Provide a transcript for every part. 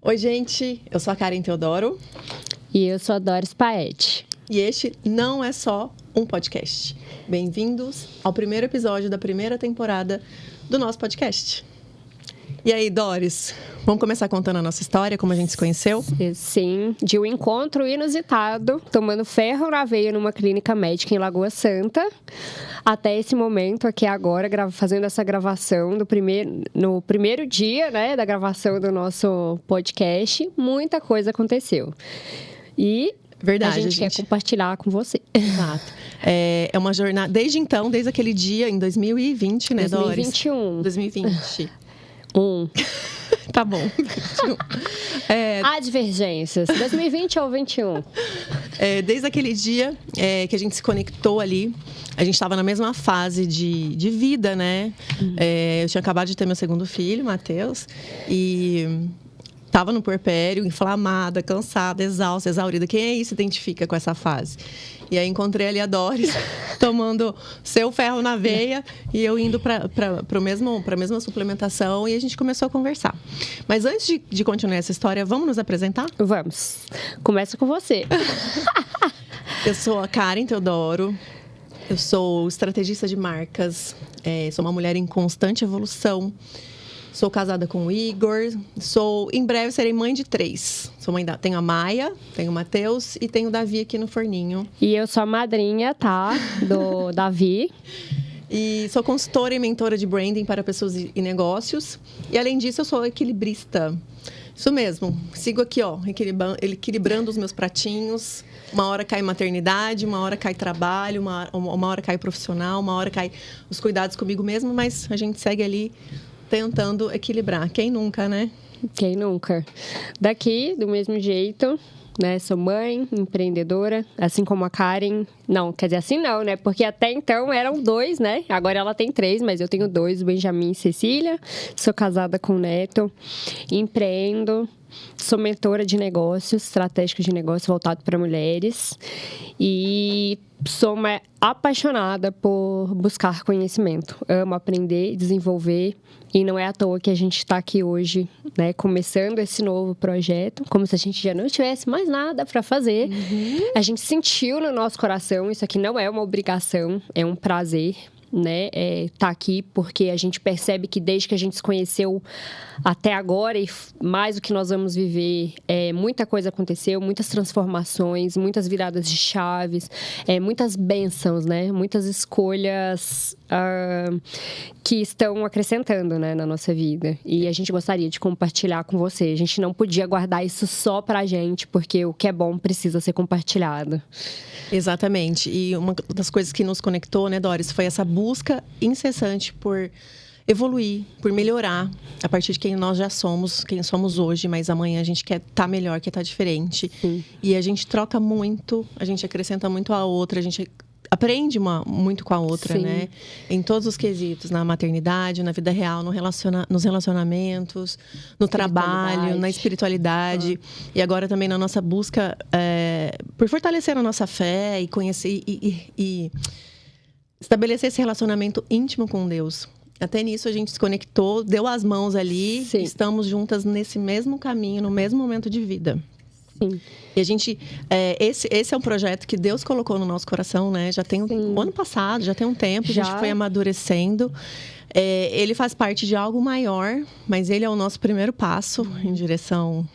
Oi, gente, eu sou a Karen Teodoro. E eu sou a Doris Paete. E este não é só um podcast. Bem-vindos ao primeiro episódio da primeira temporada do nosso podcast. E aí, Doris, vamos começar contando a nossa história, como a gente se conheceu? Sim, de um encontro inusitado, tomando ferro na veia numa clínica médica em Lagoa Santa, até esse momento aqui agora, fazendo essa gravação no primeiro dia, né, da gravação do nosso podcast, muita coisa aconteceu. E Verdade, a gente quer compartilhar com você. Exato. É uma jornada, desde então, desde aquele dia, em 2020, né, 2021. Doris? 2020. Tá bom. Há divergências. 2020 ou 21? Desde aquele dia que a gente se conectou ali, a gente estava na mesma fase de vida, né? Eu tinha acabado de ter meu segundo filho, Matheus, e estava no puerpério, inflamada, cansada, exausta, exaurida. Quem aí se identifica com essa fase? E aí encontrei ali a Doris tomando seu ferro na veia e eu indo para a mesma suplementação, e a gente começou a conversar. Mas antes de continuar essa história, vamos nos apresentar? Vamos. Começa com você. Eu sou a Karen Teodoro, eu sou estrategista de marcas, sou uma mulher em constante evolução. Sou casada com o Igor, em breve serei mãe de 3. Tenho a Maia, tenho o Matheus e tenho o Davi aqui no forninho. E eu sou a madrinha, tá? Do Davi. E sou consultora e mentora de branding para pessoas e negócios. E além disso, eu sou equilibrista. Isso mesmo, sigo aqui, ó, equilibrando os meus pratinhos. Uma hora cai maternidade, uma hora cai trabalho, uma hora cai profissional, uma hora cai os cuidados comigo mesmo, mas a gente segue ali tentando equilibrar. Quem nunca, né? Quem nunca? Daqui, do mesmo jeito, né? Sou mãe, empreendedora, assim como a Karen. Não, quer dizer, assim não, né? Porque até então eram 2, né? Agora ela tem 3, mas eu tenho 2, Benjamin e Cecília. Sou casada com o Neto. Empreendo. Sou mentora de negócios, estratégicos de negócio voltado para mulheres. E sou uma apaixonada por buscar conhecimento. Amo aprender, desenvolver. E não é à toa que a gente está aqui hoje, né, começando esse novo projeto, como se a gente já não tivesse mais nada para fazer. A gente sentiu no nosso coração, isso aqui não é uma obrigação, é um prazer, né, tá aqui porque a gente percebe que desde que a gente se conheceu até agora e mais o que nós vamos viver, muita coisa aconteceu, muitas transformações, muitas viradas de chaves, muitas bênçãos, né, muitas escolhas que estão acrescentando, né, na nossa vida, e a gente gostaria de compartilhar com você. A gente não podia guardar isso só pra gente, porque o que é bom precisa ser compartilhado. Exatamente. E uma das coisas que nos conectou, né, Doris, foi essa busca incessante por evoluir, por melhorar a partir de quem nós já somos, quem somos hoje, mas amanhã a gente quer estar melhor, quer estar diferente. Sim. E a gente troca muito, a gente acrescenta muito a outra, a gente aprende muito com a outra, sim, né? Em todos os quesitos, na maternidade, na vida real, nos relacionamentos, no trabalho, na espiritualidade. E agora também na nossa busca por fortalecer a nossa fé e conhecer e estabelecer esse relacionamento íntimo com Deus. Até nisso a gente se conectou, deu as mãos ali, sim, estamos juntas nesse mesmo caminho, no mesmo momento de vida. Sim. E a gente, esse é um projeto que Deus colocou no nosso coração, né? Já tem o ano passado, já tem um tempo, a gente foi amadurecendo. Ele faz parte de algo maior, mas ele é o nosso primeiro passo em direção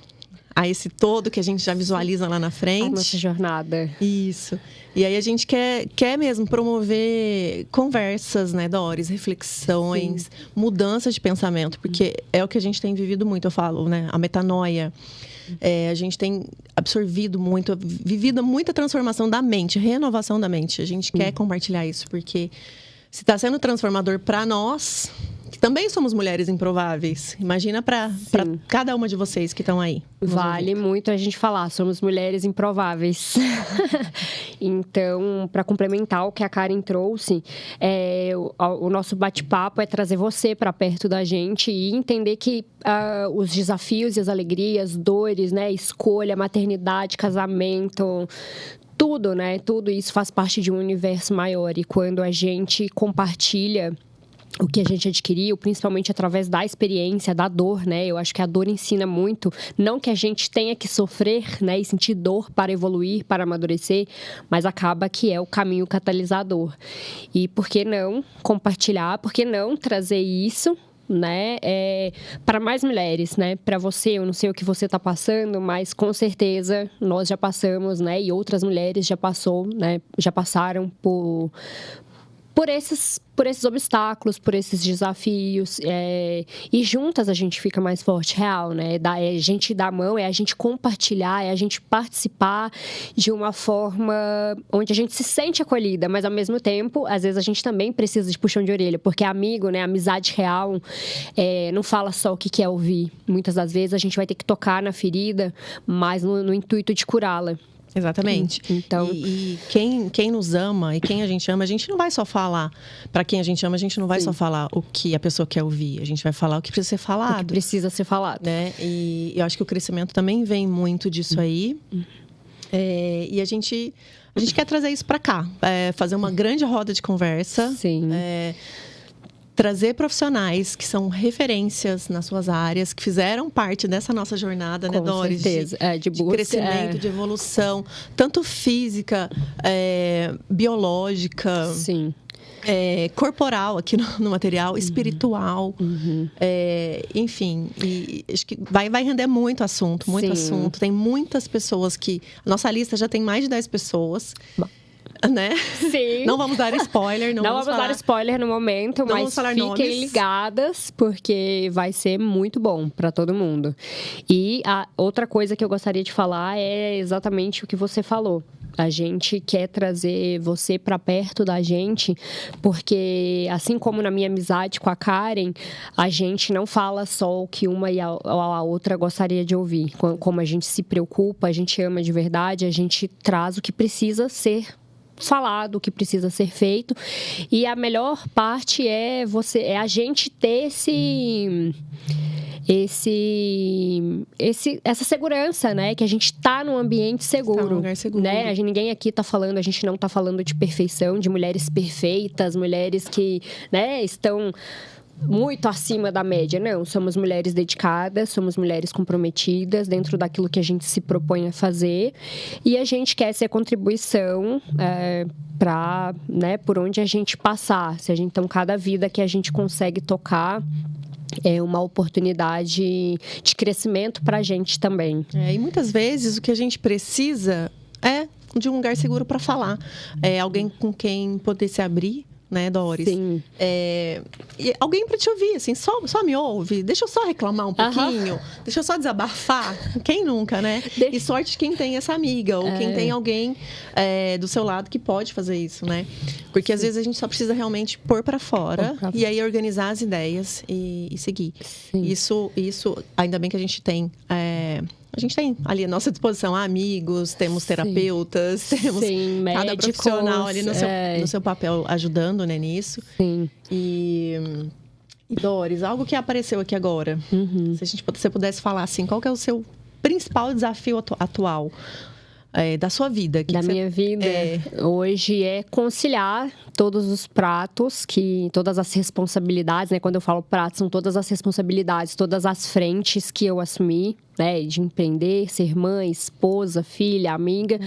a esse todo que a gente já visualiza lá na frente. A nossa jornada. Isso. E aí a gente quer mesmo promover conversas, né, Doris? Reflexões, sim, mudança de pensamento, porque é o que a gente tem vivido muito, eu falo, né? A metanoia. A gente tem absorvido muito, vivido muita transformação da mente, renovação da mente. A gente quer compartilhar isso, porque se está sendo transformador para nós, que também somos mulheres improváveis, imagina para cada uma de vocês que estão aí. Vale muito a gente falar, somos mulheres improváveis. Então, para complementar o que a Karen trouxe, o nosso bate-papo é trazer você para perto da gente e entender que os desafios e as alegrias, dores, né, escolha, maternidade, casamento, tudo, né? Tudo isso faz parte de um universo maior. E quando a gente compartilha o que a gente adquiriu, principalmente através da experiência, da dor, né? Eu acho que a dor ensina muito. Não que a gente tenha que sofrer, né? E sentir dor para evoluir, para amadurecer, mas acaba que é o caminho catalisador. E por que não compartilhar? Por que não trazer isso, né? Para mais mulheres, né? Para você, eu não sei o que você está passando, mas com certeza nós já passamos, né? E outras mulheres já passaram por esses obstáculos, por esses desafios, e juntas a gente fica mais forte, real, né? É a gente dar a mão, é a gente compartilhar, é a gente participar de uma forma onde a gente se sente acolhida, mas ao mesmo tempo, às vezes a gente também precisa de puxão de orelha, porque amigo, né? Amizade real não fala só o que quer ouvir. Muitas das vezes a gente vai ter que tocar na ferida, mas no intuito de curá-la. Exatamente. Então, e quem nos ama e quem a gente ama, a gente não vai só falar. Para quem a gente ama, a gente não vai só falar o que a pessoa quer ouvir. A gente vai falar o que precisa ser falado. O que precisa ser falado. Né? E eu acho que o crescimento também vem muito disso aí. E a gente quer trazer isso para cá. Fazer uma grande roda de conversa. Sim. Trazer profissionais que são referências nas suas áreas, que fizeram parte dessa nossa jornada, né, Doris? Com certeza. De busca, crescimento, de evolução, tanto física, biológica, sim. Corporal aqui no material, espiritual, enfim. E acho que vai render muito assunto. Tem muitas pessoas que... A nossa lista já tem mais de 10 pessoas. Né? Sim. Não vamos dar spoiler. Não vamos dar spoiler no momento, mas fiquem nomes. Ligadas, porque vai ser muito bom para todo mundo. E a outra coisa que eu gostaria de falar é exatamente o que você falou. A gente quer trazer você para perto da gente, porque assim como na minha amizade com a Karen, a gente não fala só o que uma e a outra gostaria de ouvir. Como a gente se preocupa, a gente ama de verdade, a gente traz o que precisa ser falado, o que precisa ser feito. E a melhor parte é a gente ter essa segurança, né? Que a gente está num ambiente seguro. Tá num lugar seguro. Né? Ninguém aqui está falando, a gente não está falando de perfeição, de mulheres perfeitas, mulheres que, né, estão muito acima da média. Não, somos mulheres dedicadas, somos mulheres comprometidas dentro daquilo que a gente se propõe a fazer, e a gente quer ser contribuição para, né, por onde a gente passar. Então, cada vida que a gente consegue tocar é uma oportunidade de crescimento para a gente também. E muitas vezes o que a gente precisa é de um lugar seguro para falar. Alguém com quem poder se abrir, né, Doris? Sim. E alguém para te ouvir, assim, só me ouve. Deixa eu só reclamar um pouquinho. Deixa eu só desabafar. Quem nunca, né? E sorte quem tem essa amiga ou quem tem alguém do seu lado que pode fazer isso, né? Porque às vezes a gente só precisa realmente pôr para fora e aí organizar as ideias e seguir. Isso, ainda bem que a gente tem... A gente tem ali à nossa disposição amigos, temos terapeutas, temos cada profissional ali no seu papel ajudando, né, nisso. Sim. E Doris, algo que apareceu aqui agora, se você pudesse falar assim, qual que é o seu principal desafio atual da sua vida? Da minha vida, hoje é conciliar todos os pratos, todas as responsabilidades, né? Quando eu falo pratos, são todas as responsabilidades, todas as frentes que eu assumi, né? De empreender, ser mãe, esposa, filha, amiga,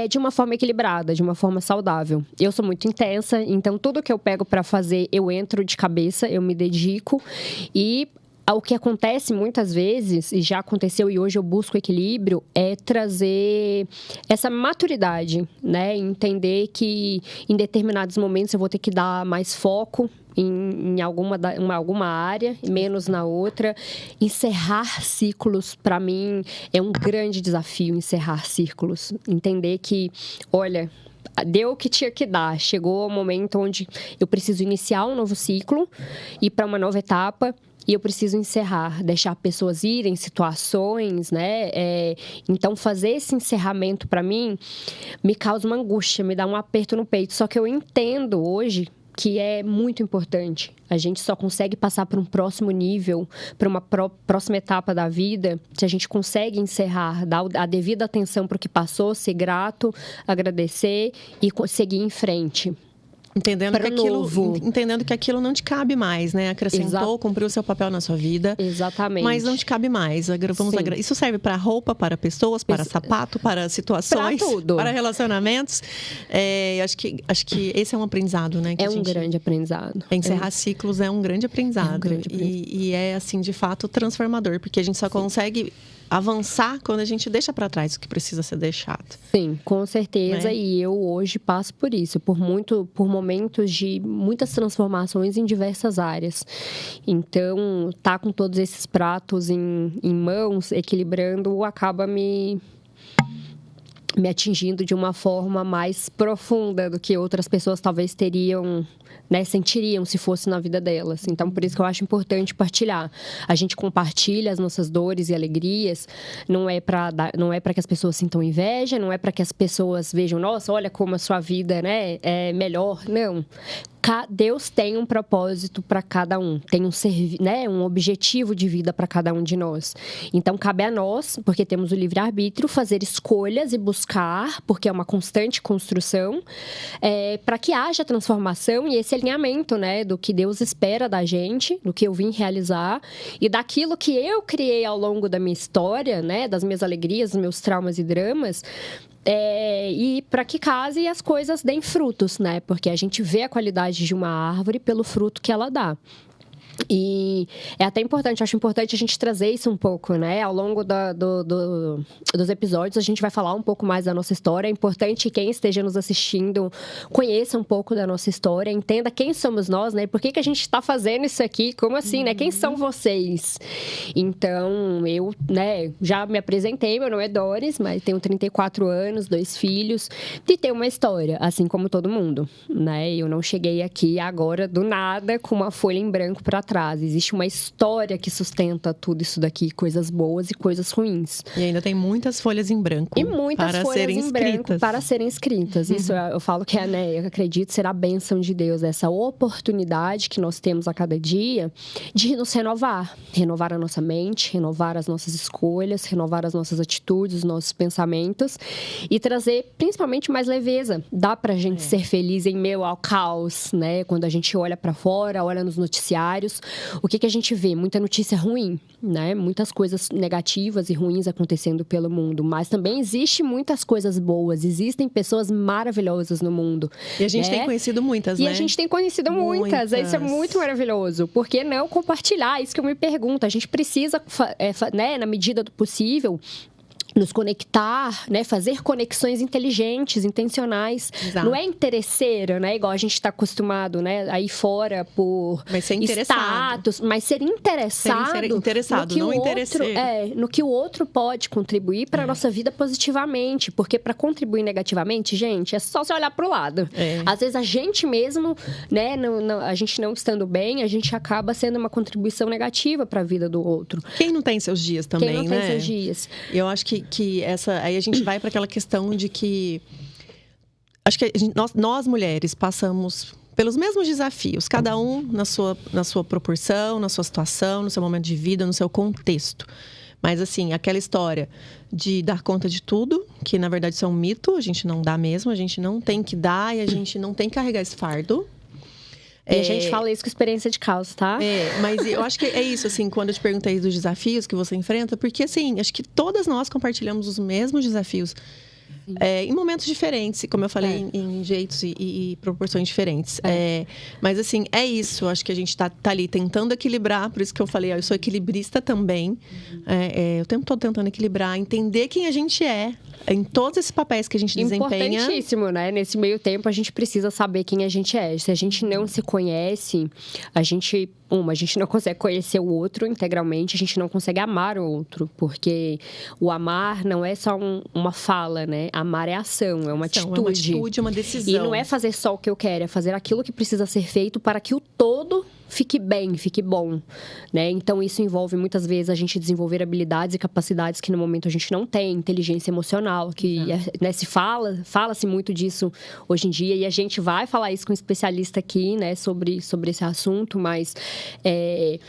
de uma forma equilibrada, de uma forma saudável. Eu sou muito intensa, então tudo que eu pego para fazer, eu entro de cabeça, eu me dedico, e o que acontece muitas vezes, e já aconteceu e hoje eu busco equilíbrio, é trazer essa maturidade, né? Entender que em determinados momentos eu vou ter que dar mais foco em alguma área, menos na outra. Encerrar ciclos, para mim, é um grande desafio, encerrar ciclos. Entender que, olha, deu o que tinha que dar. Chegou o momento onde eu preciso iniciar um novo ciclo, ir para uma nova etapa. E eu preciso encerrar, deixar pessoas irem, situações, né? Então, fazer esse encerramento, para mim, me causa uma angústia, me dá um aperto no peito. Só que eu entendo hoje que é muito importante. A gente só consegue passar para um próximo nível, para uma próxima etapa da vida, se a gente consegue encerrar, dar a devida atenção para o que passou, ser grato, agradecer e seguir em frente. Entendendo que aquilo não te cabe mais, né? Acrescentou, cumpriu o seu papel na sua vida. Exatamente. Mas não te cabe mais. Isso serve para roupa, para pessoas, para sapato, para situações, para relacionamentos. Acho que esse é um aprendizado, né? Um grande aprendizado. Encerrar ciclos é um grande aprendizado. E é, assim, de fato, transformador. Porque a gente só consegue avançar quando a gente deixa para trás o que precisa ser deixado. Sim, com certeza. E eu hoje passo por isso, por momentos de muitas transformações em diversas áreas. Então, tá com todos esses pratos em mãos, equilibrando, acaba me atingindo de uma forma mais profunda do que outras pessoas talvez teriam, né, sentiriam se fosse na vida delas. Então, por isso que eu acho importante partilhar. A gente compartilha as nossas dores e alegrias, não é para que as pessoas sintam inveja, não é para que as pessoas vejam, nossa, olha como a sua vida, né, é melhor. Não. Deus tem um propósito para cada um, tem um objetivo de vida para cada um de nós. Então, cabe a nós, porque temos o livre-arbítrio, fazer escolhas e buscar, porque é uma constante construção, para que haja transformação e esse alinhamento, né, do que Deus espera da gente, do que eu vim realizar e daquilo que eu criei ao longo da minha história, né, das minhas alegrias, dos meus traumas e dramas. E para que case e as coisas deem frutos, né? Porque a gente vê a qualidade de uma árvore pelo fruto que ela dá. E é até importante, acho importante a gente trazer isso um pouco, né? Ao longo dos episódios, a gente vai falar um pouco mais da nossa história. É importante que quem esteja nos assistindo conheça um pouco da nossa história, entenda quem somos nós, né? Por que a gente está fazendo isso aqui? Como assim, né? Quem são vocês? Então, eu, né, já me apresentei, meu nome é Doris, mas tenho 34 anos, 2 filhos, e tenho uma história, assim como todo mundo, né? Eu não cheguei aqui agora, do nada, com uma folha em branco para trás. Existe uma história que sustenta tudo isso daqui, coisas boas e coisas ruins. E ainda tem muitas folhas em branco. E muitas folhas em branco para serem escritas. Isso eu falo que eu acredito ser a bênção de Deus, essa oportunidade que nós temos a cada dia de nos renovar. Renovar a nossa mente, renovar as nossas escolhas, renovar as nossas atitudes, os nossos pensamentos e trazer principalmente mais leveza. Dá pra gente ser feliz em meio ao caos, né? Quando a gente olha para fora, olha nos noticiários, o que a gente vê? Muita notícia ruim, né? Muitas coisas negativas e ruins acontecendo pelo mundo, mas também existe muitas coisas boas, existem pessoas maravilhosas no mundo. E a gente tem conhecido muitas, né? E a gente tem conhecido muitas. Isso é muito maravilhoso. Por que não compartilhar? Isso que eu me pergunto. A gente precisa, né, na medida do possível, nos conectar, né? Fazer conexões inteligentes, intencionais. Exato. Não é interesseiro, né? Igual a gente está acostumado, né? Aí fora por status, mas ser interessado no que não interesseiro. No que o outro pode contribuir para a nossa vida positivamente. Porque para contribuir negativamente, gente, é só você olhar para o lado. Às vezes a gente mesmo, né? A gente não estando bem, a gente acaba sendo uma contribuição negativa para a vida do outro. Quem não tem seus dias também, né? Quem não tem seus dias. Eu acho que aí a gente vai para aquela questão de que acho que nós mulheres passamos pelos mesmos desafios, cada um na sua proporção, na sua situação, no seu momento de vida, no seu contexto. Mas assim, aquela história de dar conta de tudo, que na verdade isso é um mito, a gente não dá mesmo, a gente não tem que dar e a gente não tem que carregar esse fardo. E a gente fala isso com experiência de causa, tá? Mas eu acho que é isso, assim, quando eu te perguntei dos desafios que você enfrenta, porque, assim, acho que todas nós compartilhamos os mesmos desafios em momentos diferentes, como eu falei, em jeitos e proporções diferentes. Mas, assim, é isso. Acho que a gente tá ali tentando equilibrar, por isso que eu falei, eu sou equilibrista também. O tempo todo tentando equilibrar, entender quem a gente é, em todos esses papéis que a gente desempenha. Importantíssimo, né? Nesse meio tempo, a gente precisa saber quem a gente é. Se a gente não se conhece, a gente não consegue conhecer o outro integralmente, a gente não consegue amar o outro, porque o amar não é só uma fala, né? Amar é ação, é uma atitude. É uma atitude, uma decisão. E não é fazer só o que eu quero, é fazer aquilo que precisa ser feito para que o todo fique bem, fique bom, né? Então, isso envolve, muitas vezes, a gente desenvolver habilidades e capacidades que, no momento, a gente não tem. Inteligência emocional, que né, fala-se muito disso hoje em dia. E a gente vai falar isso com um especialista aqui, né? Sobre esse assunto, mas é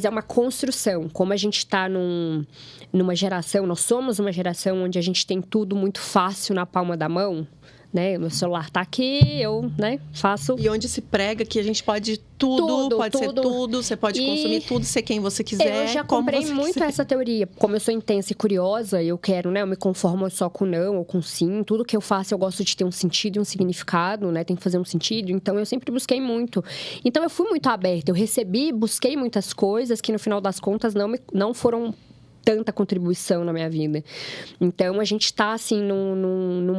uma construção. Como a gente está numa geração, nós somos uma geração onde a gente tem tudo muito fácil na palma da mão, né? Meu celular tá aqui, eu, né, faço... E onde se prega que a gente pode tudo, pode ser tudo, você pode consumir tudo, ser quem você quiser. Eu já comprei muito essa teoria. Como eu sou intensa e curiosa, eu quero, né, eu me conformo só com não ou com sim. Tudo que eu faço, eu gosto de ter um sentido e um significado, né? Tem que fazer um sentido. Então, eu sempre busquei muito. Então, eu fui muito aberta. Eu recebi, busquei muitas coisas que, no final das contas, não foram tanta contribuição na minha vida. Então, a gente está, assim, num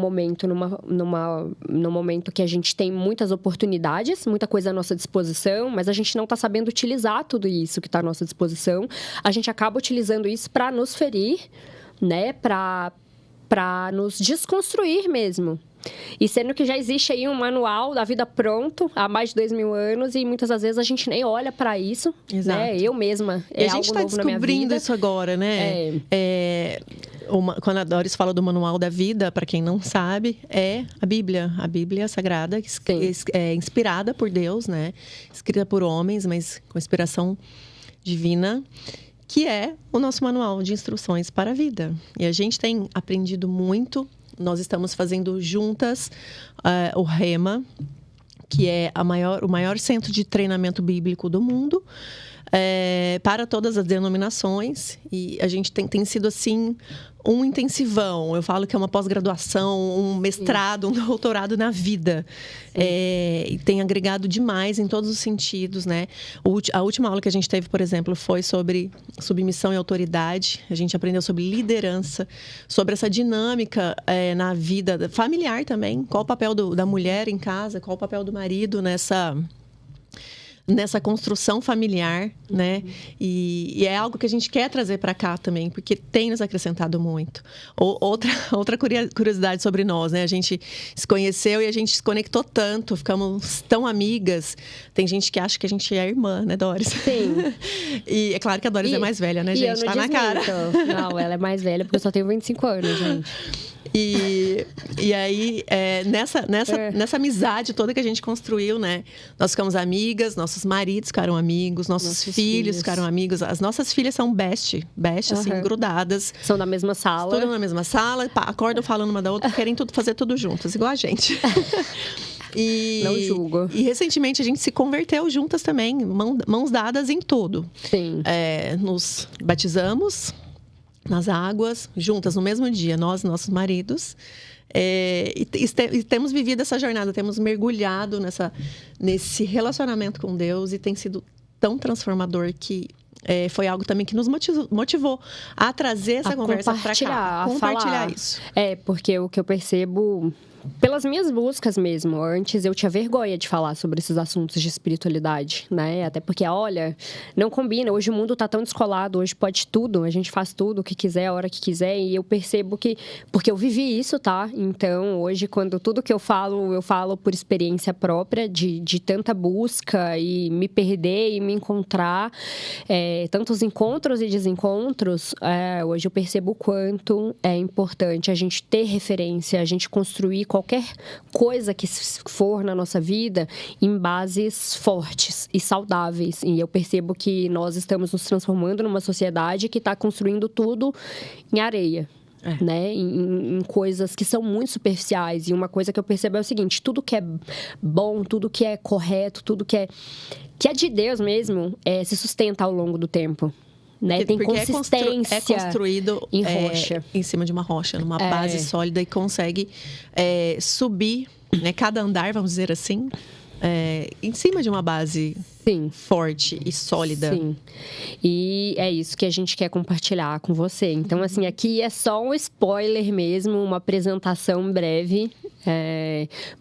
momento que a gente tem muitas oportunidades, muita coisa à nossa disposição, mas a gente não está sabendo utilizar tudo isso que está à nossa disposição. A gente acaba utilizando isso para nos ferir, né? Para nos desconstruir mesmo. E sendo que já existe aí um manual da vida pronto há mais de 2000 anos e muitas das vezes a gente nem olha para isso. Exato. Né? Eu mesma, e a gente está descobrindo isso agora, né? Quando a Doris fala do manual da vida, para quem não sabe, é a Bíblia Sagrada, é inspirada por Deus, né? Escrita por homens, mas com inspiração divina, que é o nosso manual de instruções para a vida. E a gente tem aprendido muito. Nós estamos fazendo juntas o Rema, que é o maior centro de treinamento bíblico do mundo, para todas as denominações. E a gente tem sido, assim, um intensivão. Eu falo que é uma pós-graduação, um mestrado, um doutorado na vida. E tem agregado demais em todos os sentidos, né? A última aula que a gente teve, por exemplo, foi sobre submissão e autoridade. A gente aprendeu sobre liderança, sobre essa dinâmica na vida familiar também. Qual o papel da mulher em casa, qual o papel do marido nessa construção familiar, né? E é algo que a gente quer trazer para cá também, porque tem nos acrescentado muito. Outra curiosidade sobre nós, né? A gente se conheceu e a gente se conectou tanto, ficamos tão amigas. Tem gente que acha que a gente é irmã, né, Doris? Sim. E é claro que a Doris é mais velha, né, gente? Tá na cara. Não, ela é mais velha porque eu só tenho 25 anos, gente. E aí, nessa amizade toda que a gente construiu, né? Nós ficamos amigas, nossos maridos ficaram amigos, nossos filhos ficaram amigos. As nossas filhas são best assim, grudadas. São da mesma sala. Estudam na mesma sala, acordam falando uma da outra, querem fazer tudo juntas, igual a gente. Não julgo. E recentemente a gente se converteu juntas também, mãos dadas em tudo. Sim. Nos batizamos nas águas, juntas no mesmo dia, nós e nossos maridos. E temos vivido essa jornada, temos mergulhado nesse relacionamento com Deus e tem sido tão transformador que foi algo também que nos motivou a trazer essa conversa para cá, compartilhar isso. Porque o que eu percebo pelas minhas buscas mesmo. Antes eu tinha vergonha de falar sobre esses assuntos de espiritualidade, né? Até porque, olha, não combina. Hoje o mundo tá tão descolado, hoje pode tudo, a gente faz tudo o que quiser, a hora que quiser. E eu percebo que... Porque eu vivi isso, tá? Então, hoje, quando tudo que eu falo por experiência própria, de tanta busca e me perder e me encontrar, tantos encontros e desencontros, hoje eu percebo o quanto é importante a gente ter referência, a gente construir qualquer coisa que for na nossa vida em bases fortes e saudáveis. E eu percebo que nós estamos nos transformando numa sociedade que está construindo tudo em areia. Né? Em coisas que são muito superficiais. E uma coisa que eu percebo é o seguinte: tudo que é bom, tudo que é correto, tudo que é de Deus mesmo, se sustenta ao longo do tempo. Né? Tem consistência. É construído em rocha. Em cima de uma rocha, numa base sólida, e consegue subir, né? Cada andar, vamos dizer assim, em cima de uma base forte e sólida. Sim. E é isso que a gente quer compartilhar com você. Então, assim, aqui é só um spoiler mesmo, uma apresentação breve.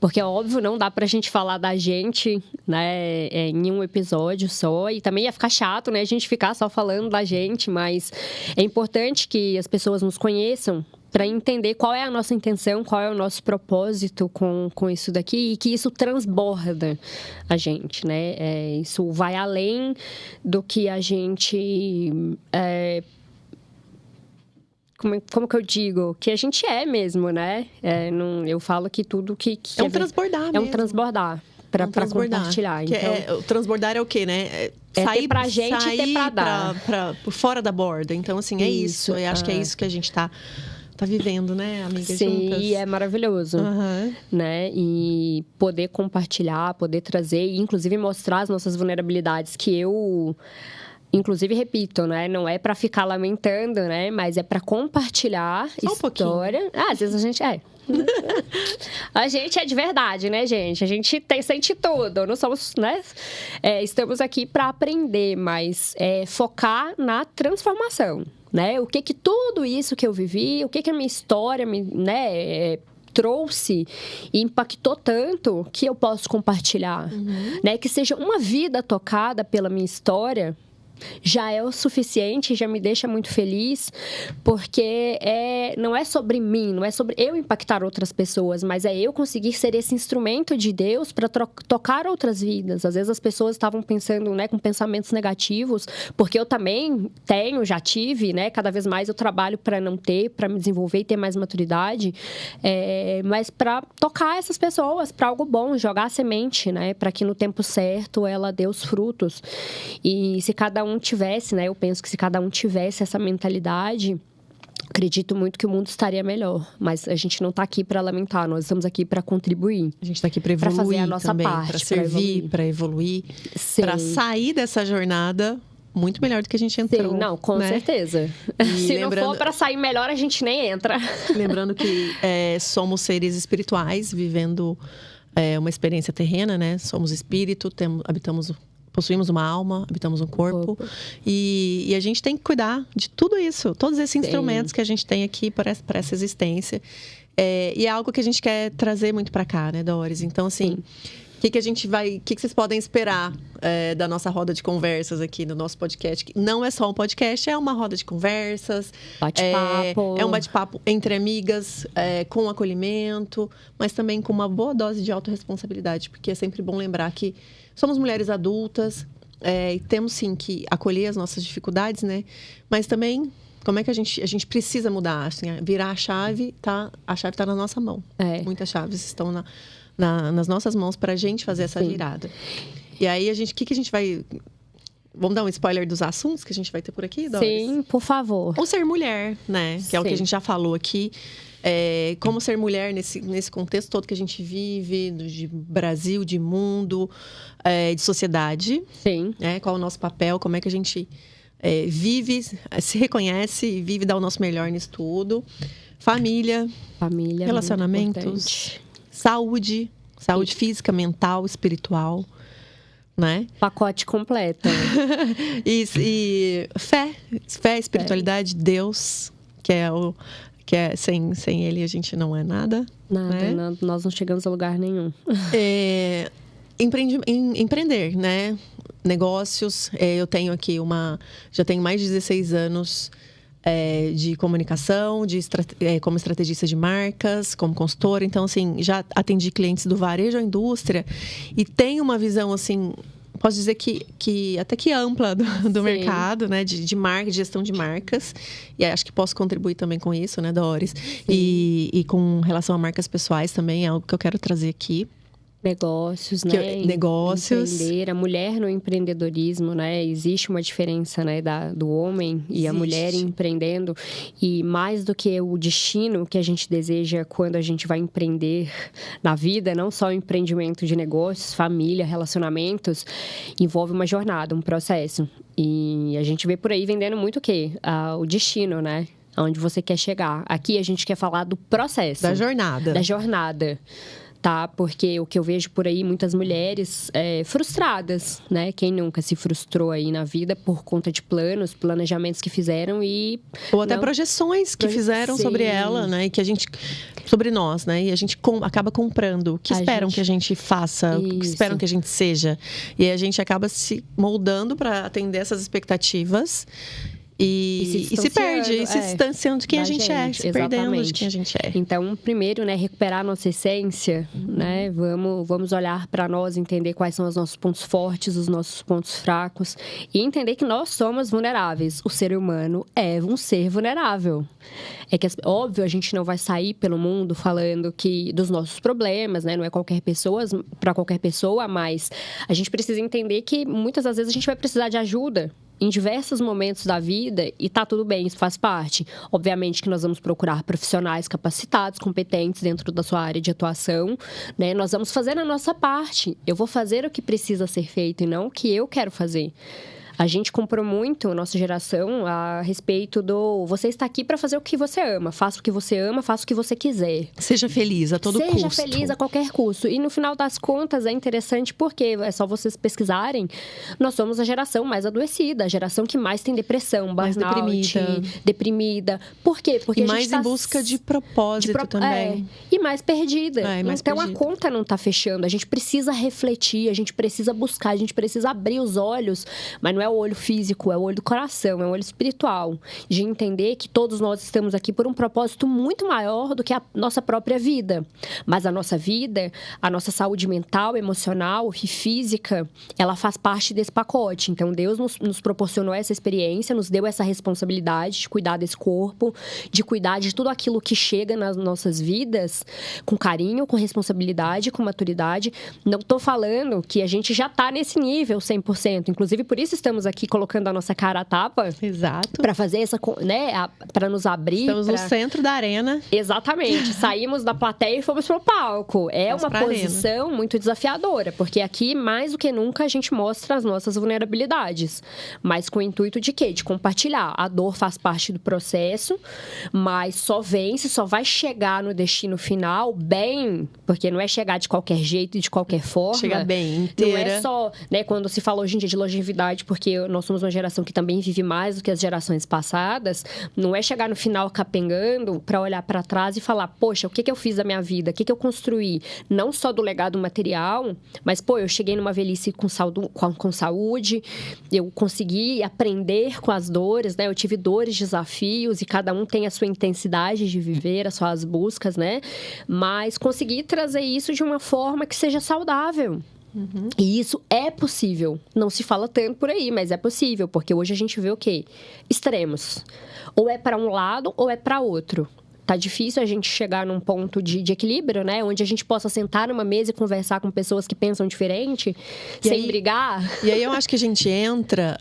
Porque, óbvio, não dá pra gente falar da gente, né, em um episódio só. E também ia ficar chato, né, a gente ficar só falando da gente. Mas é importante que as pessoas nos conheçam para entender qual é a nossa intenção, qual é o nosso propósito com isso daqui, e que isso transborda a gente, né? Isso vai além do que a gente... Como que eu digo? Que a gente é mesmo, né? Eu falo que tudo que é um transbordar mesmo. É um transbordar. Para compartilhar. Então, o transbordar é o quê, né? Sair ter pra gente e ter pra dar. Por fora da borda. Então, assim, é isso. Eu acho que é isso que a gente está vivendo, né, amiga, Sim, juntas. e é maravilhoso, né? E poder compartilhar, poder trazer, e inclusive mostrar as nossas vulnerabilidades, que eu... Inclusive, repito, né? Não é para ficar lamentando, né? Mas é para compartilhar Só história. Às vezes a gente a gente é de verdade, né, gente? A gente sente tudo. Não somos, né? Estamos aqui para aprender, mas focar na transformação, né? O que tudo isso que eu vivi, o que a minha história né, trouxe e impactou tanto que eu posso compartilhar, né? Que seja uma vida tocada pela minha história, já é o suficiente, já me deixa muito feliz, porque não é sobre mim, não é sobre eu impactar outras pessoas, mas é eu conseguir ser esse instrumento de Deus para tocar outras vidas. Às vezes as pessoas estavam pensando, né, com pensamentos negativos, porque eu também já tive, né, cada vez mais eu trabalho para não ter, para me desenvolver e ter mais maturidade, mas para tocar essas pessoas para algo bom, jogar a semente, né, para que no tempo certo ela dê os frutos. E se cada um tivesse, né? Eu penso que se cada um tivesse essa mentalidade, acredito muito que o mundo estaria melhor. Mas a gente não está aqui para lamentar, nós estamos aqui para contribuir. A gente está aqui para evoluir, fazer a nossa também, parte, para servir, para evoluir, para sair dessa jornada muito melhor do que a gente entrou. Sim, não, com certeza. Se não for para sair melhor, a gente nem entra. Lembrando que somos seres espirituais, vivendo uma experiência terrena, né? Somos espírito, possuímos uma alma, habitamos um corpo. E a gente tem que cuidar de tudo isso, todos esses instrumentos que a gente tem aqui para essa existência. E é algo que a gente quer trazer muito para cá, né, Doris? Então, assim, o que vocês podem esperar da nossa roda de conversas aqui no nosso podcast? Não é só um podcast, é uma roda de conversas. Bate-papo. É um bate-papo entre amigas, com acolhimento, mas também com uma boa dose de autorresponsabilidade, porque é sempre bom lembrar que somos mulheres adultas e temos, sim, que acolher as nossas dificuldades, né? Mas também, como é que a gente precisa mudar? Assim, virar a chave está na nossa mão. Muitas chaves estão nas nossas mãos para a gente fazer essa virada. E aí, o que a gente vai... Vamos dar um spoiler dos assuntos que a gente vai ter por aqui, Doris? Sim, por favor. Ou ser mulher, né? Que é o que a gente já falou aqui. Como ser mulher nesse contexto todo que a gente vive, de Brasil, de mundo, de sociedade. Sim. Qual é o nosso papel, como é que a gente vive, se reconhece, vive, dá o nosso melhor nisso tudo. Família, relacionamentos, saúde física, mental, espiritual, né? Pacote completo. E fé, espiritualidade, Deus, sem ele a gente não é nada. Nada, né? Nós não chegamos a lugar nenhum. Empreender, né? Negócios. Eu tenho aqui já tenho mais de 16 anos de comunicação, como estrategista de marcas, como consultora. Então, assim, já atendi clientes do varejo à indústria e tenho uma visão, assim, posso dizer que até que ampla do mercado, né? De marca, de gestão de marcas. E acho que posso contribuir também com isso, né, Doris? E com relação a marcas pessoais também, é algo que eu quero trazer aqui. Negócios, né? Negócios. Empreender. A mulher no empreendedorismo, né? Existe uma diferença, né? Do homem e a mulher empreendendo. E mais do que o destino que a gente deseja quando a gente vai empreender na vida, não só o empreendimento de negócios, família, relacionamentos, envolve uma jornada, um processo. E a gente vê por aí vendendo muito o quê? O destino, né? Onde você quer chegar. Aqui a gente quer falar do processo. Da jornada. Tá? Porque o que eu vejo por aí, muitas mulheres frustradas, né? Quem nunca se frustrou aí na vida por conta de planejamentos que fizeram e... Ou até projeções que fizeram sobre ela, né? E sobre nós, né? E a gente acaba comprando o que esperam que a gente faça, o que esperam que a gente seja. E aí a gente acaba se moldando para atender essas expectativas. E se perde, e se distanciando de quem a gente é, se perdendo de quem a gente é. Então, primeiro, né, recuperar a nossa essência, né? Vamos olhar para nós, entender quais são os nossos pontos fortes, os nossos pontos fracos e entender que nós somos vulneráveis. O ser humano é um ser vulnerável. Óbvio, a gente não vai sair pelo mundo falando dos nossos problemas, né? Não é para qualquer pessoa, mas a gente precisa entender que muitas das vezes a gente vai precisar de ajuda. em diversos momentos da vida e tá tudo bem, isso faz parte. Obviamente que nós vamos procurar profissionais capacitados, competentes dentro da sua área de atuação, né? Nós vamos fazer a nossa parte. Eu vou fazer o que precisa ser feito e não o que eu quero fazer. A gente comprou muito, nossa geração, a respeito do... Você está aqui para fazer o que você ama. Faça o que você ama, faça o que você quiser. Seja feliz a todo custo. Seja feliz a qualquer custo. E no final das contas é interessante porque, é só vocês pesquisarem, nós somos a geração mais adoecida, a geração que mais tem depressão, mais deprimida. Por quê? Porque e a gente mais tá em busca de propósito também. E mais perdida. Mais então perdida. A conta não está fechando. A gente precisa refletir, a gente precisa buscar, a gente precisa abrir os olhos, mas não é o olho físico, é o olho do coração, é o olho espiritual. De entender que todos nós estamos aqui por um propósito muito maior do que a nossa própria vida. Mas a nossa vida, a nossa saúde mental, emocional e física, ela faz parte desse pacote. Então, Deus nos proporcionou essa experiência, nos deu essa responsabilidade de cuidar desse corpo, de cuidar de tudo aquilo que chega nas nossas vidas com carinho, com responsabilidade, com maturidade. Não estou falando que a gente já está nesse nível 100%. Inclusive, por isso estamos aqui colocando a nossa cara à tapa. Exato. Para fazer essa, né, para nos abrir. Estamos no centro da arena. Exatamente. Saímos da plateia e fomos pro palco. É uma posição muito desafiadora, porque aqui, mais do que nunca, a gente mostra as nossas vulnerabilidades. Mas com o intuito de quê? De compartilhar. A dor faz parte do processo, mas só vence, só vai chegar no destino final bem, porque não é chegar de qualquer jeito e de qualquer forma. Chega bem, inteira. Não é só, né, quando se fala hoje em dia de longevidade, porque nós somos uma geração que também vive mais do que as gerações passadas, não é chegar no final capengando para olhar para trás e falar, poxa, o que eu fiz da minha vida? O que eu construí? Não só do legado material, mas, pô, eu cheguei numa velhice com saúde, eu consegui aprender com as dores, né? Eu tive dores, desafios, e cada um tem a sua intensidade de viver, as suas buscas, né? Mas consegui trazer isso de uma forma que seja saudável. Uhum. E isso é possível. Não se fala tanto por aí, mas é possível. Porque hoje a gente vê o quê? Extremos. Ou é para um lado ou é para outro. Tá difícil a gente chegar num ponto de equilíbrio, né? Onde a gente possa sentar numa mesa e conversar com pessoas que pensam diferente, sem brigar. E aí eu acho que a gente entra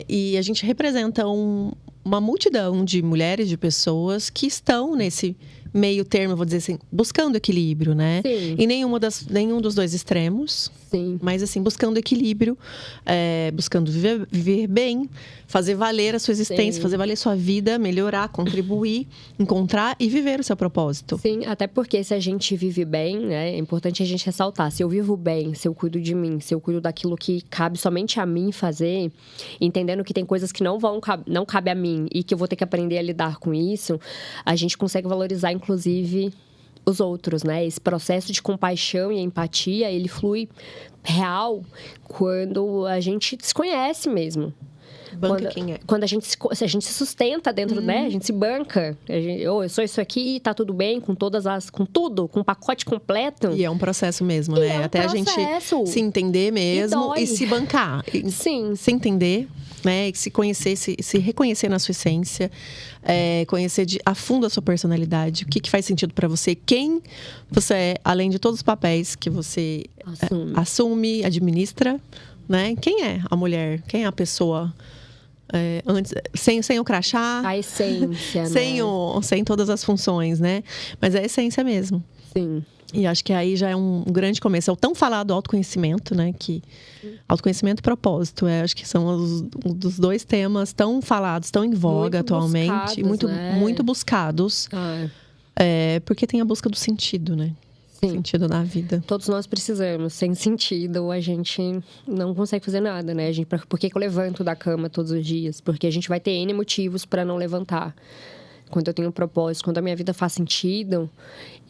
e a gente representa uma multidão de mulheres, de pessoas que estão nesse meio termo, vou dizer assim, buscando equilíbrio, né? Sim. Em nenhum dos dois extremos. Sim. Mas assim, buscando equilíbrio, buscando viver bem, fazer valer a sua existência, Sim. fazer valer a sua vida, melhorar, contribuir, encontrar e viver o seu propósito. Sim, até porque se a gente vive bem, né, é importante a gente ressaltar, se eu vivo bem, se eu cuido de mim, se eu cuido daquilo que cabe somente a mim fazer, entendendo que tem coisas que não cabe a mim e que eu vou ter que aprender a lidar com isso, a gente consegue valorizar, inclusive, os outros, né? Esse processo de compaixão e empatia, ele flui real quando a gente se conhece mesmo. Quando a gente se sustenta dentro, né? A gente se banca. Eu sou isso aqui, tá tudo bem, com tudo, com o pacote completo. E é um processo mesmo, né? Até a gente se entender mesmo e se bancar. Sim. Se entender, né? E se conhecer, se reconhecer na sua essência. Conhecer a fundo a sua personalidade. O que faz sentido para você. Quem você é, além de todos os papéis que você assume, administra, né? Quem é a mulher? Quem é a pessoa... antes, sem o crachá, a essência, sem todas as funções, né? Mas é a essência mesmo. Sim. E acho que aí já é um grande começo. É o tão falado autoconhecimento, né? Que autoconhecimento e propósito. Acho que são dos dois temas tão falados, tão em voga atualmente. Muito buscados. Porque tem a busca do sentido, né? Sim. Sentido na vida. Todos nós precisamos. Sem sentido, a gente não consegue fazer nada, né? Por que eu levanto da cama todos os dias? Porque a gente vai ter N motivos para não levantar. Quando eu tenho um propósito, quando a minha vida faz sentido,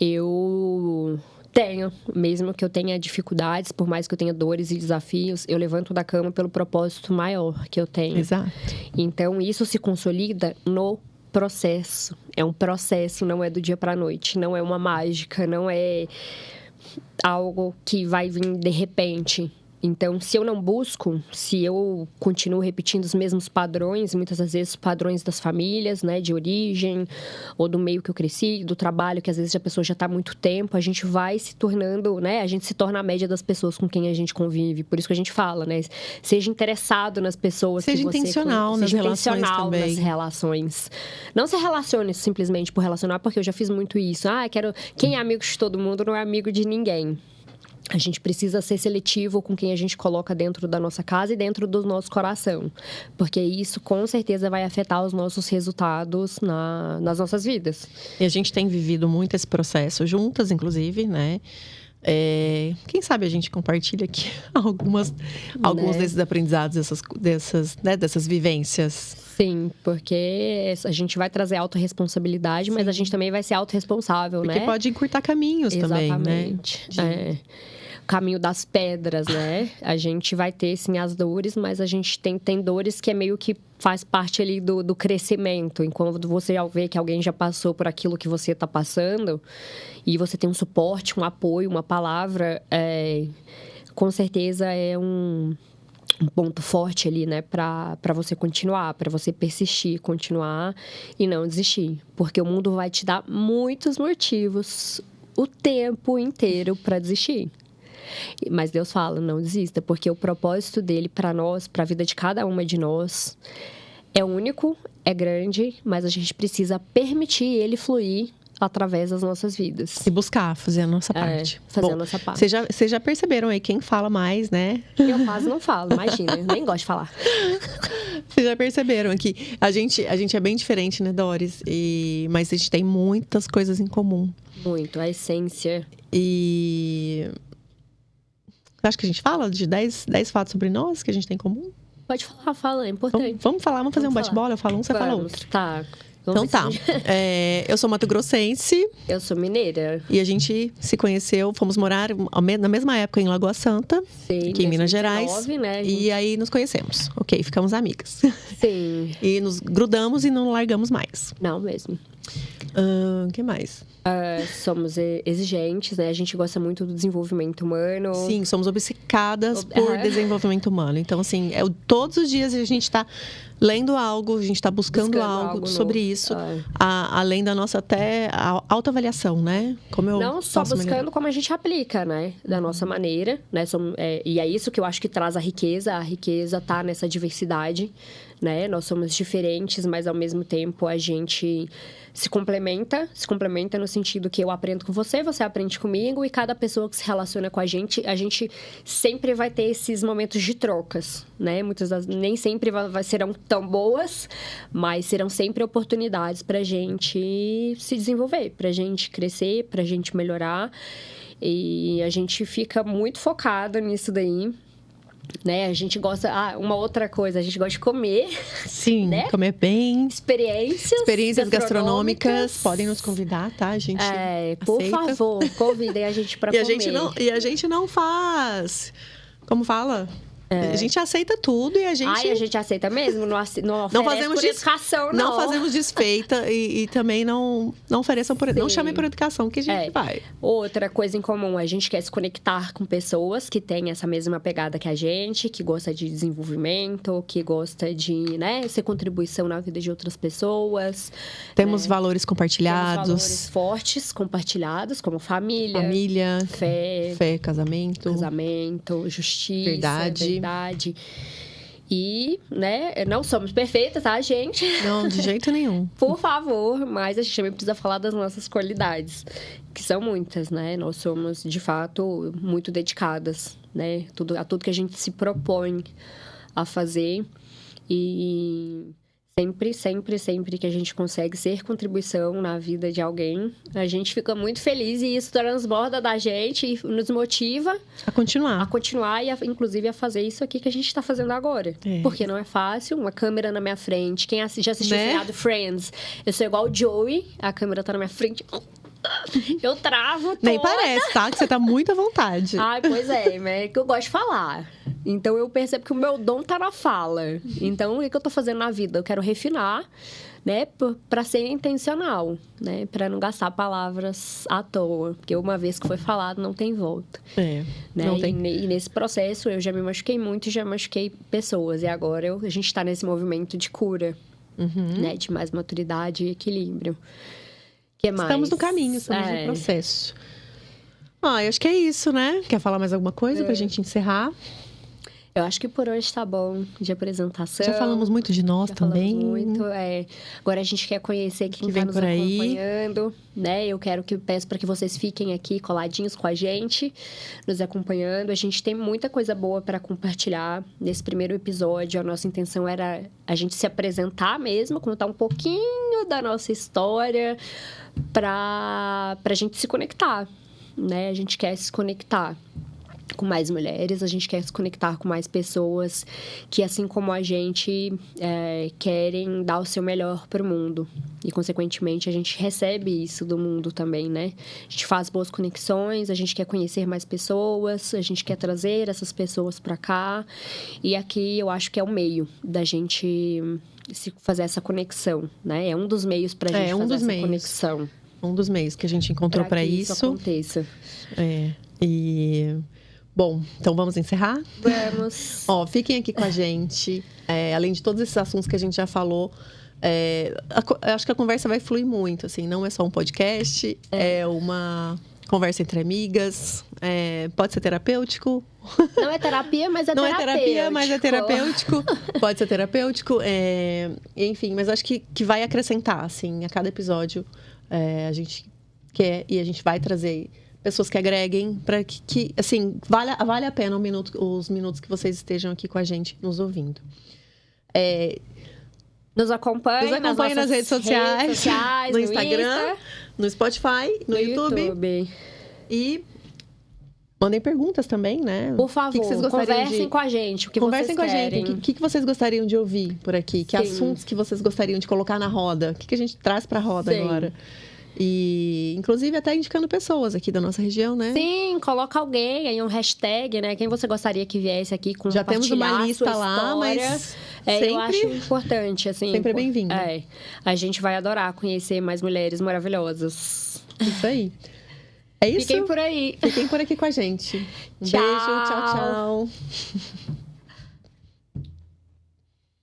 eu tenho. Mesmo que eu tenha dificuldades, por mais que eu tenha dores e desafios, eu levanto da cama pelo propósito maior que eu tenho. Exato. Então, isso se consolida no processo. É um processo, não é do dia para a noite. Não é uma mágica, não é algo que vai vir de repente. Então, se eu não busco, se eu continuo repetindo os mesmos padrões, muitas das vezes padrões das famílias, né, de origem, ou do meio que eu cresci, do trabalho, que às vezes a pessoa já está há muito tempo, a gente vai se tornando, né, a gente se torna a média das pessoas com quem a gente convive. Por isso que a gente fala, né, seja interessado nas pessoas. Seja intencional nas relações também. Nas relações. Não se relacione simplesmente por relacionar, porque eu já fiz muito isso. Quem é amigo de todo mundo não é amigo de ninguém. A gente precisa ser seletivo com quem a gente coloca dentro da nossa casa e dentro do nosso coração. Porque isso, com certeza, vai afetar os nossos resultados nas nossas vidas. E a gente tem vivido muito esse processo, juntas, inclusive, né? Quem sabe a gente compartilha aqui alguns desses aprendizados, dessas vivências. Sim, porque a gente vai trazer autorresponsabilidade, mas a gente também vai ser autorresponsável, né? Porque pode encurtar caminhos também, né? Exatamente. Caminho das pedras, né? A gente vai ter, sim, as dores, mas a gente tem dores que é meio que faz parte ali do crescimento. Enquanto você já vê que alguém já passou por aquilo que você está passando e você tem um suporte, um apoio, uma palavra, com certeza é um ponto forte ali, né, para você continuar, para você persistir, continuar e não desistir. Porque o mundo vai te dar muitos motivos o tempo inteiro para desistir. Mas Deus fala, não desista, porque o propósito dele para nós, para a vida de cada uma de nós, é único, é grande, mas a gente precisa permitir ele fluir através das nossas vidas. E buscar, fazer a nossa parte. Fazer a nossa parte. Vocês já perceberam aí quem fala mais, né? Eu quase não falo, imagina. Eu nem gosto de falar. Vocês já perceberam que a gente é bem diferente, né, Doris? Mas a gente tem muitas coisas em comum. Muito, a essência. E... acho que a gente fala de 10 fatos sobre nós que a gente tem em comum? Pode falar, fala, é importante. Vamos fazer um bate-bola? Eu falo um, você fala outro. Tá. Então tá. Eu sou mato-grossense. Eu sou mineira. E a gente se conheceu, fomos morar na mesma época em Lagoa Santa, sim, aqui em Minas Gerais. Né, e aí nos conhecemos. Ok, ficamos amigas. Sim. E nos grudamos e não largamos mais. Não mesmo. O que mais? Somos exigentes, né? A gente gosta muito do desenvolvimento humano. Sim, somos obcecadas por desenvolvimento humano. Então, assim, todos os dias a gente está lendo algo, a gente está buscando algo sobre isso. Além da nossa até autoavaliação, né? Não só buscando, como a gente aplica, né? Da nossa maneira, né? E é isso que eu acho que traz a riqueza. A riqueza tá nessa diversidade, né? Nós somos diferentes, mas ao mesmo tempo a gente se complementa no sentido que eu aprendo com você, você aprende comigo, e cada pessoa que se relaciona com a gente sempre vai ter esses momentos de trocas, né? Nem sempre serão tão boas, mas serão sempre oportunidades pra gente se desenvolver, pra gente crescer, pra gente melhorar, e a gente fica muito focado nisso daí. Né? A gente gosta... uma outra coisa, a gente gosta de comer. Sim, né? Comer bem. Experiências gastronômicas. Podem nos convidar, tá? A gente por favor, convidem a gente pra comer. E a gente não faz... Como fala? A gente aceita tudo e a gente... a gente aceita mesmo. Não fazemos por educação, não. Não fazemos desfeita e também não ofereçam por... Sim. Não chamem por educação que a gente vai. Outra coisa em comum, a gente quer se conectar com pessoas que têm essa mesma pegada que a gente, que gosta de desenvolvimento, que gosta de, né, ser contribuição na vida de outras pessoas. Temos valores compartilhados. Temos valores fortes compartilhados, como família. Fé, casamento, justiça, verdade. E, né, não somos perfeitas, tá, gente? Não, de jeito nenhum. Por favor, mas a gente também precisa falar das nossas qualidades, que são muitas, né? Nós somos, de fato, muito dedicadas, né? A tudo que a gente se propõe a fazer. E sempre que a gente consegue ser contribuição na vida de alguém, a gente fica muito feliz, e isso transborda da gente e nos motiva a continuar e inclusive a fazer isso aqui que a gente está fazendo agora. Porque não é fácil, uma câmera na minha frente. Quem já assistiu o seriado Friends, eu sou igual o Joey, a câmera tá na minha frente, eu travo toda. Nem parece, tá? Que você tá muito à vontade. Pois é, mas é que eu gosto de falar. Então, eu percebo que o meu dom tá na fala. Então, o que eu tô fazendo na vida? Eu quero refinar, né, para ser intencional, né, para não gastar palavras à toa, porque uma vez que foi falado não tem volta. É, né? não tem. E nesse processo eu já me machuquei muito e já machuquei pessoas, e agora a gente está nesse movimento de cura, né, de mais maturidade e equilíbrio. Que mais? Estamos no caminho, estamos no processo. Eu acho que é isso, né? Quer falar mais alguma coisa pra gente encerrar? Eu acho que por hoje tá bom de apresentação. Já falamos muito de nós também. Muito, Agora a gente quer conhecer quem tá nos acompanhando, né? Eu peço para que vocês fiquem aqui coladinhos com a gente, nos acompanhando. A gente tem muita coisa boa para compartilhar nesse primeiro episódio. A nossa intenção era a gente se apresentar mesmo, contar um pouquinho da nossa história pra gente se conectar, né? A gente quer se conectar com mais mulheres, a gente quer se conectar com mais pessoas que, assim como a gente, querem dar o seu melhor para o mundo. E, consequentemente, a gente recebe isso do mundo também, né? A gente faz boas conexões, a gente quer conhecer mais pessoas, a gente quer trazer essas pessoas para cá. E aqui eu acho que é o meio da gente fazer essa conexão, né? É um dos meios para a gente fazer essa conexão. Um dos meios que a gente encontrou para isso. Isso aconteça. Bom, então vamos encerrar? Vamos. Fiquem aqui com a gente. Além de todos esses assuntos que a gente já falou, acho que a conversa vai fluir muito, assim. Não é só um podcast, é uma conversa entre amigas. Pode ser terapêutico. Não é terapia, mas é Não terapêutico. Não é terapia, mas é terapêutico. Pode ser terapêutico. Enfim, mas acho que vai acrescentar, assim, a cada episódio. A gente quer e a gente vai trazer pessoas que agreguem para que assim, vale a pena os minutos que vocês estejam aqui com a gente, nos ouvindo. Nos acompanhe nas redes sociais no Instagram, no Spotify, no YouTube. E mandem perguntas também, né? Por favor, conversem com a gente. Conversem com a gente. O que vocês gostariam de ouvir por aqui? Que assuntos que vocês gostariam de colocar na roda? O que a gente traz para a roda agora? E, inclusive, até indicando pessoas aqui da nossa região, né? Sim, coloca alguém aí, um hashtag, né? Quem você gostaria que viesse aqui com Já temos uma lista lá, mas sempre, eu acho importante, assim. Sempre bem-vindo. A gente vai adorar conhecer mais mulheres maravilhosas. Isso aí. É isso? Fiquem por aí. Fiquem por aqui com a gente. Um beijo, tchau, tchau.